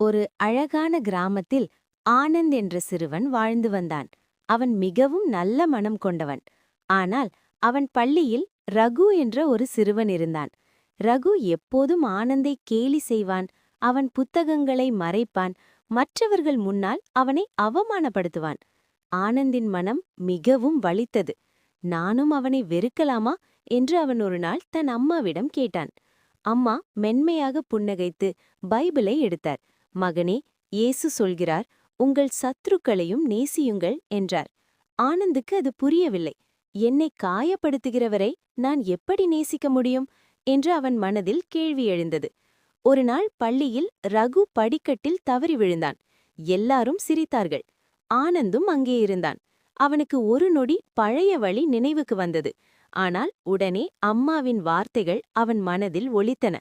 ஒரு அழகான கிராமத்தில் ஆனந்த் என்ற சிறுவன் வாழ்ந்து வந்தான். அவன் மிகவும் நல்ல மனம் கொண்டவன். ஆனால் அவன் பள்ளியில் ரகு என்ற ஒரு சிறுவன் இருந்தான். ரகு எப்போதும் ஆனந்தை கேலி செய்வான், அவன் புத்தகங்களை மறைப்பான், மற்றவர்கள் முன்னால் அவனை அவமானப்படுத்துவான். ஆனந்தின் மனம் மிகவும் வலித்தது. நானும் அவனை வெறுக்கலாமா என்று அவன் ஒரு நாள் தன் அம்மாவிடம் கேட்டான். அம்மா மென்மையாக புன்னகைத்து பைபிளை எடுத்தார். மகனே, இயேசு சொல்கிறார், உங்கள் சத்துருக்களையும் நேசியுங்கள் என்றார். ஆனந்துக்கு அது புரியவில்லை. என்னை காயப்படுத்துகிறவரை நான் எப்படி நேசிக்க முடியும் என்று அவன் மனதில் கேள்வி எழுந்தது. ஒரு நாள் பள்ளியில் ரகு படிக்கட்டில் தவறி விழுந்தான். எல்லாரும் சிரித்தார்கள். ஆனந்தும் அங்கே இருந்தான். அவனுக்கு ஒரு நொடி பழைய வழி நினைவுக்கு வந்தது. ஆனால் உடனே அம்மாவின் வார்த்தைகள் அவன் மனதில் ஒலித்தன.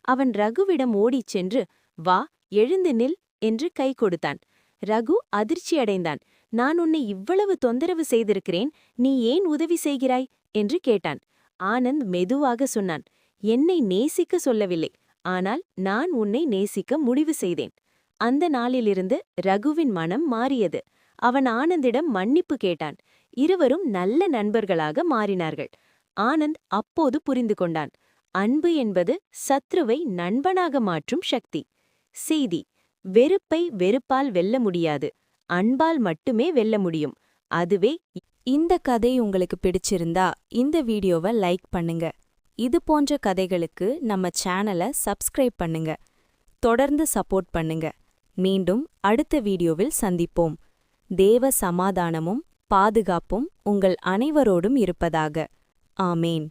அவன் ரகுவிடம் ஓடிச் சென்று, வா, எழுந்து நில் என்று கை கொடுத்தான். ரகு அதிர்ச்சியடைந்தான். நான் உன்னை இவ்வளவு தொந்தரவு செய்திருக்கிறேன், நீ ஏன் உதவி செய்கிறாய் என்று கேட்டான். ஆனந்த் மெதுவாக சொன்னான், என்னை நேசிக்க சொல்லவில்லை, ஆனால் நான் உன்னை நேசிக்க முடிவு செய்தேன். அந்த நாளிலிருந்து ரகுவின் மனம் மாறியது. அவன் ஆனந்திடம் மன்னிப்பு கேட்டான். இருவரும் நல்ல நண்பர்களாக மாறினார்கள். ஆனந்த் அப்போது புரிந்து கொண்டான், அன்பு என்பது சத்ருவை நண்பனாக மாற்றும் சக்தி. செய்தி: வெறுப்பை வெறுப்பால் வெல்ல முடியாது, அன்பால் மட்டுமே வெல்ல முடியும். அதுவே. இந்த கதை உங்களுக்கு பிடிச்சிருந்தா இந்த வீடியோவை லைக் பண்ணுங்க. இது போன்ற கதைகளுக்கு நம்ம சேனலை சப்ஸ்கிரைப் பண்ணுங்க. தொடர்ந்து சப்போர்ட் பண்ணுங்க. மீண்டும் அடுத்த வீடியோவில் சந்திப்போம். தேவ சமாதானமும் பாதுகாப்பும் உங்கள் அனைவரோடும் இருப்பதாக. ஆமேன்.